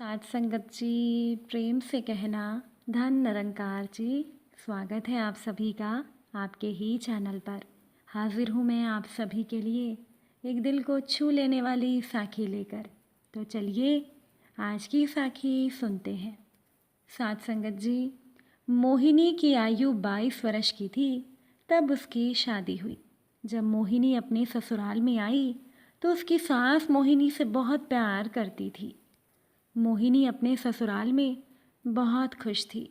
साथ संगत जी, प्रेम से कहना धन निरंकार जी। स्वागत है आप सभी का आपके ही चैनल पर। हाजिर हूँ मैं आप सभी के लिए एक दिल को छू लेने वाली साखी लेकर। तो चलिए आज की साखी सुनते हैं। साथ संगत जी, मोहिनी की आयु 22 वर्ष की थी तब उसकी शादी हुई। जब मोहिनी अपने ससुराल में आई तो उसकी सास मोहिनी से बहुत प्यार करती थी। मोहिनी अपने ससुराल में बहुत खुश थी।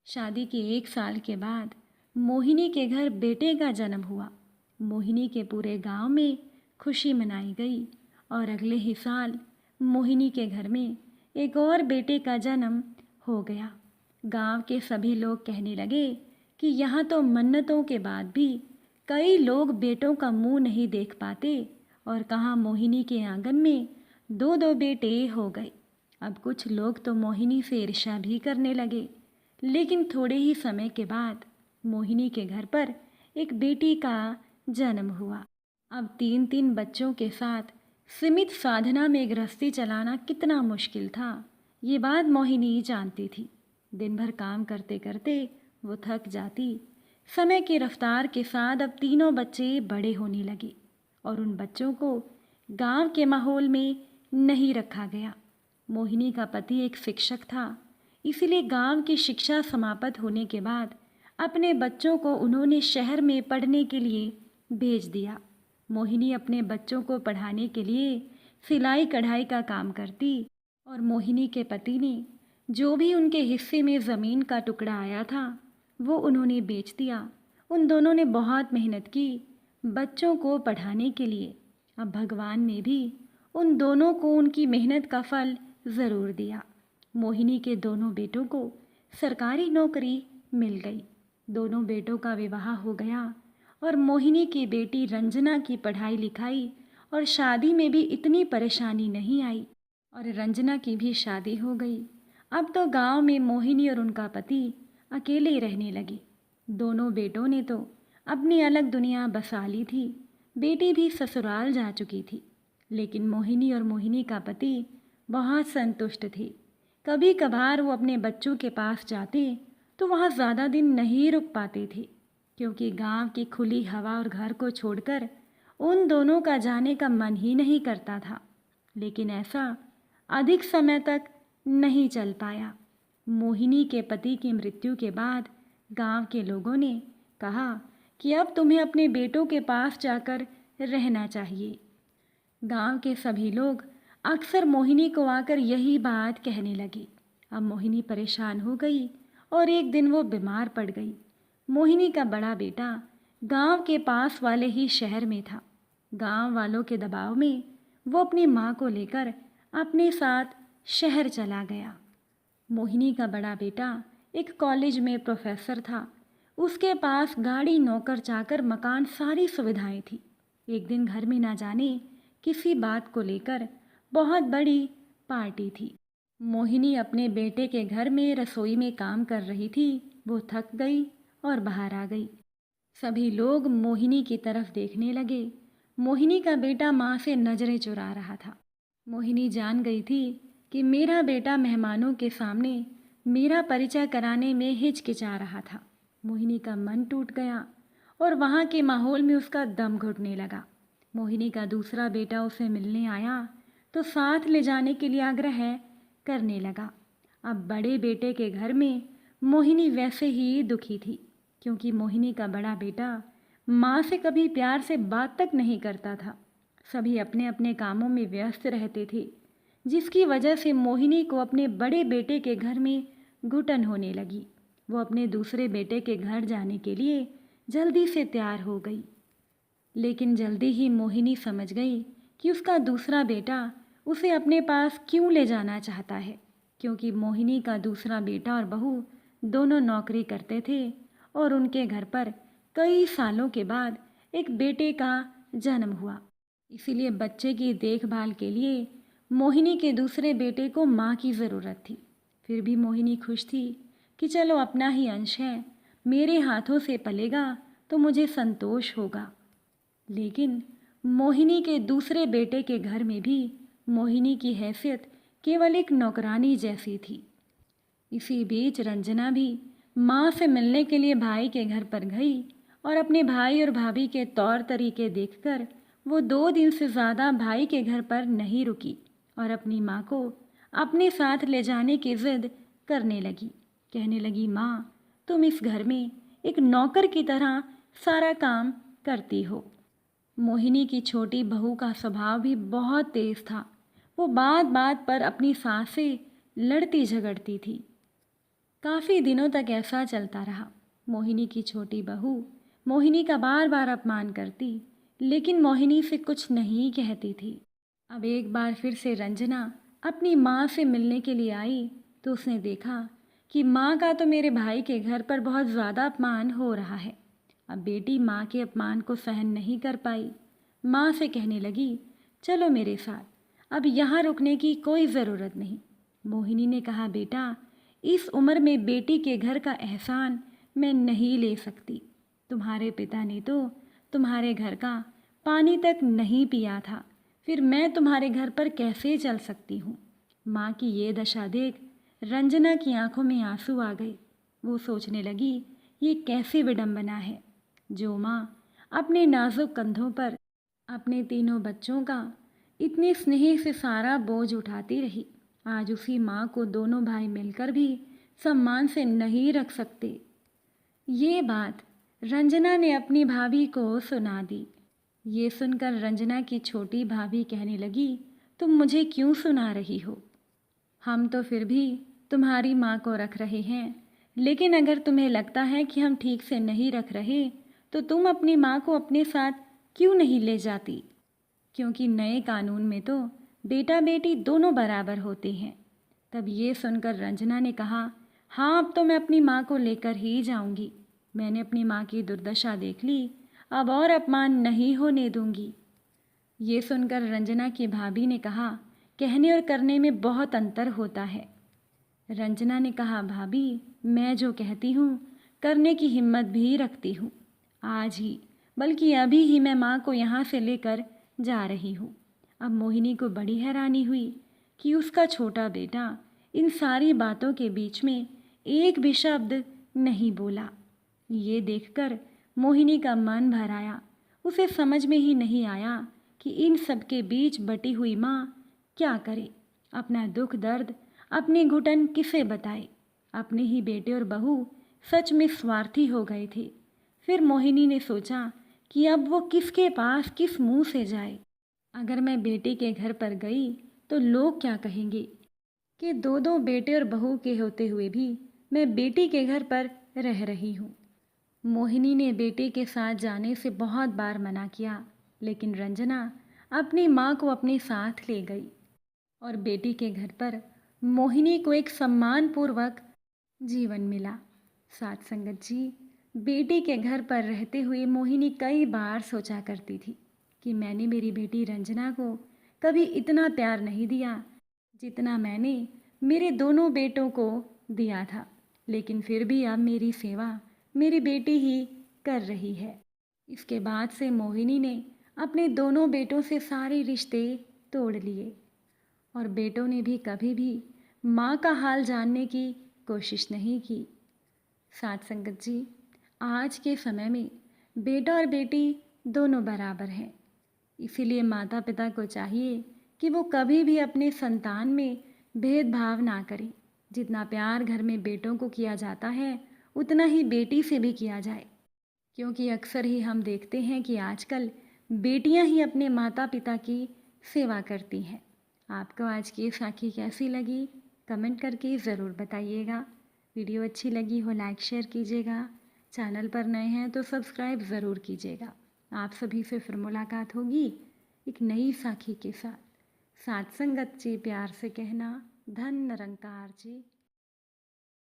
शादी के 1 साल के बाद मोहिनी के घर बेटे का जन्म हुआ। मोहिनी के पूरे गांव में खुशी मनाई गई और अगले ही साल मोहिनी के घर में एक और बेटे का जन्म हो गया। गांव के सभी लोग कहने लगे कि यहाँ तो मन्नतों के बाद भी कई लोग बेटों का मुंह नहीं देख पाते और कहाँ मोहिनी के आंगन में 2-2 बेटे हो गए। अब कुछ लोग तो मोहिनी से ईर्ष्या भी करने लगे, लेकिन थोड़े ही समय के बाद मोहिनी के घर पर एक बेटी का जन्म हुआ। अब 3-3 बच्चों के साथ सीमित साधना में गृहस्थी चलाना कितना मुश्किल था, ये बात मोहिनी जानती थी। दिन भर काम करते करते वो थक जाती। समय की रफ्तार के साथ अब तीनों बच्चे बड़े होने लगे और उन बच्चों को गांव के माहौल में नहीं रखा गया। मोहिनी का पति एक शिक्षक था, इसीलिए गांव की शिक्षा समाप्त होने के बाद अपने बच्चों को उन्होंने शहर में पढ़ने के लिए भेज दिया। मोहिनी अपने बच्चों को पढ़ाने के लिए सिलाई कढ़ाई का काम करती और मोहिनी के पति ने जो भी उनके हिस्से में ज़मीन का टुकड़ा आया था वो उन्होंने बेच दिया। उन दोनों ने बहुत मेहनत की बच्चों को पढ़ाने के लिए। अब भगवान ने भी उन दोनों को उनकी मेहनत का फल ज़रूर दिया। मोहिनी के दोनों बेटों को सरकारी नौकरी मिल गई। दोनों बेटों का विवाह हो गया और मोहिनी की बेटी रंजना की पढ़ाई लिखाई और शादी में भी इतनी परेशानी नहीं आई और रंजना की भी शादी हो गई। अब तो गांव में मोहिनी और उनका पति अकेले रहने लगे। दोनों बेटों ने तो अपनी अलग दुनिया बसा ली थी। बेटी भी ससुराल जा चुकी थी, लेकिन मोहिनी और मोहिनी का पति बहुत संतुष्ट थे। कभी कभार वो अपने बच्चों के पास जाते तो वहाँ ज़्यादा दिन नहीं रुक पाते थे, क्योंकि गांव की खुली हवा और घर को छोड़कर उन दोनों का जाने का मन ही नहीं करता था। लेकिन ऐसा अधिक समय तक नहीं चल पाया। मोहिनी के पति की मृत्यु के बाद गांव के लोगों ने कहा कि अब तुम्हें अपने बेटों के पास जाकर रहना चाहिए। गांव के सभी लोग अक्सर मोहिनी को आकर यही बात कहने लगे। अब मोहिनी परेशान हो गई और एक दिन वो बीमार पड़ गई। मोहिनी का बड़ा बेटा गांव के पास वाले ही शहर में था। गांव वालों के दबाव में वो अपनी माँ को लेकर अपने साथ शहर चला गया। मोहिनी का बड़ा बेटा एक कॉलेज में प्रोफेसर था। उसके पास गाड़ी, नौकर चाकर, मकान, सारी सुविधाएं थी। एक दिन घर में ना जाने किसी बात को लेकर बहुत बड़ी पार्टी थी। मोहिनी अपने बेटे के घर में रसोई में काम कर रही थी। वो थक गई और बाहर आ गई। सभी लोग मोहिनी की तरफ देखने लगे। मोहिनी का बेटा माँ से नजरें चुरा रहा था। मोहिनी जान गई थी कि मेरा बेटा मेहमानों के सामने मेरा परिचय कराने में हिचकिचा रहा था। मोहिनी का मन टूट गया और वहाँ के माहौल में उसका दम घुटने लगा। मोहिनी का दूसरा बेटा उसे मिलने आया तो साथ ले जाने के लिए आग्रह करने लगा। अब बड़े बेटे के घर में मोहिनी वैसे ही दुखी थी, क्योंकि मोहिनी का बड़ा बेटा माँ से कभी प्यार से बात तक नहीं करता था। सभी अपने अपने कामों में व्यस्त रहते थे, जिसकी वजह से मोहिनी को अपने बड़े बेटे के घर में घुटन होने लगी। वो अपने दूसरे बेटे के घर जाने के लिए जल्दी से तैयार हो गई, लेकिन जल्दी ही मोहिनी समझ गई कि उसका दूसरा बेटा उसे अपने पास क्यों ले जाना चाहता है, क्योंकि मोहिनी का दूसरा बेटा और बहू दोनों नौकरी करते थे और उनके घर पर कई सालों के बाद एक बेटे का जन्म हुआ। इसीलिए बच्चे की देखभाल के लिए मोहिनी के दूसरे बेटे को माँ की ज़रूरत थी। फिर भी मोहिनी खुश थी कि चलो अपना ही अंश है, मेरे हाथों से पलेगा तो मुझे संतोष होगा। लेकिन मोहिनी के दूसरे बेटे के घर में भी मोहिनी की हैसियत केवल एक नौकरानी जैसी थी। इसी बीच रंजना भी माँ से मिलने के लिए भाई के घर पर गई और अपने भाई और भाभी के तौर तरीके देखकर वो 2 दिन से ज़्यादा भाई के घर पर नहीं रुकी और अपनी माँ को अपने साथ ले जाने की ज़िद करने लगी। कहने लगी, माँ तुम इस घर में एक नौकर की तरह सारा काम करती हो। मोहिनी की छोटी बहू का स्वभाव भी बहुत तेज था। वो बात बात पर अपनी सास से लड़ती झगड़ती थी। काफ़ी दिनों तक ऐसा चलता रहा। मोहिनी की छोटी बहू मोहिनी का बार बार अपमान करती, लेकिन मोहिनी से कुछ नहीं कहती थी। अब एक बार फिर से रंजना अपनी माँ से मिलने के लिए आई तो उसने देखा कि माँ का तो मेरे भाई के घर पर बहुत ज़्यादा अपमान हो रहा है। अब बेटी माँ के अपमान को सहन नहीं कर पाई। माँ से कहने लगी, चलो मेरे साथ, अब यहाँ रुकने की कोई ज़रूरत नहीं। मोहिनी ने कहा, बेटा इस उम्र में बेटी के घर का एहसान मैं नहीं ले सकती। तुम्हारे पिता ने तो तुम्हारे घर का पानी तक नहीं पिया था, फिर मैं तुम्हारे घर पर कैसे चल सकती हूँ। माँ की ये दशा देख रंजना की आंखों में आंसू आ गए। वो सोचने लगी, ये कैसी विडंबना है जो माँ अपने नाजुक कंधों पर अपने तीनों बच्चों का इतने स्नेह से सारा बोझ उठाती रही। आज उसी माँ को दोनों भाई मिलकर भी सम्मान से नहीं रख सकते। ये बात रंजना ने अपनी भाभी को सुना दी। ये सुनकर रंजना की छोटी भाभी कहने लगी, तुम मुझे क्यों सुना रही हो? हम तो फिर भी तुम्हारी माँ को रख रहे हैं, लेकिन अगर तुम्हें लगता है कि हम ठीक से नहीं रख रहे तो तुम अपनी माँ को अपने साथ क्यों नहीं ले जाती? क्योंकि नए कानून में तो बेटा बेटी दोनों बराबर होते हैं। तब ये सुनकर रंजना ने कहा, हाँ अब तो मैं अपनी माँ को लेकर ही जाऊंगी। मैंने अपनी माँ की दुर्दशा देख ली, अब और अपमान नहीं होने दूंगी। ये सुनकर रंजना की भाभी ने कहा, कहने और करने में बहुत अंतर होता है। रंजना ने कहा, भाभी मैं जो कहती हूँ करने की हिम्मत भी रखती हूँ। आज ही बल्कि अभी ही मैं माँ को यहाँ से लेकर जा रही हूँ। अब मोहिनी को बड़ी हैरानी हुई कि उसका छोटा बेटा इन सारी बातों के बीच में एक भी शब्द नहीं बोला। ये देखकर मोहिनी का मन भर आया। उसे समझ में ही नहीं आया कि इन सब के बीच बटी हुई माँ क्या करे। अपना दुख दर्द अपने घुटन किसे बताए। अपने ही बेटे और बहू सच में स्वार्थी हो गए थे। फिर मोहिनी ने सोचा कि अब वो किसके पास किस मुंह से जाए। अगर मैं बेटे के घर पर गई तो लोग क्या कहेंगे कि दो दो बेटे और बहू के होते हुए भी मैं बेटी के घर पर रह रही हूँ। मोहिनी ने बेटे के साथ जाने से बहुत बार मना किया, लेकिन रंजना अपनी माँ को अपने साथ ले गई और बेटी के घर पर मोहिनी को एक सम्मानपूर्वक जीवन मिला। साथ संगत जी, बेटी के घर पर रहते हुए मोहिनी कई बार सोचा करती थी कि मैंने मेरी बेटी रंजना को कभी इतना प्यार नहीं दिया जितना मैंने मेरे दोनों बेटों को दिया था, लेकिन फिर भी अब मेरी सेवा मेरी बेटी ही कर रही है। इसके बाद से मोहिनी ने अपने दोनों बेटों से सारे रिश्ते तोड़ लिए और बेटों ने भी कभी भी माँ का हाल जानने की कोशिश नहीं की। साथ संगत जी, आज के समय में बेटा और बेटी दोनों बराबर हैं। इसीलिए माता पिता को चाहिए कि वो कभी भी अपने संतान में भेदभाव ना करें। जितना प्यार घर में बेटों को किया जाता है उतना ही बेटी से भी किया जाए, क्योंकि अक्सर ही हम देखते हैं कि आजकल बेटियां ही अपने माता पिता की सेवा करती हैं। आपको आज की साखी कैसी लगी कमेंट करके ज़रूर बताइएगा। वीडियो अच्छी लगी हो लाइक शेयर कीजिएगा। चैनल पर नए हैं तो सब्सक्राइब ज़रूर कीजिएगा। आप सभी से फिर मुलाकात होगी एक नई साखी के साथ। साथ संगत जी, प्यार से कहना, धन निरंकार जी।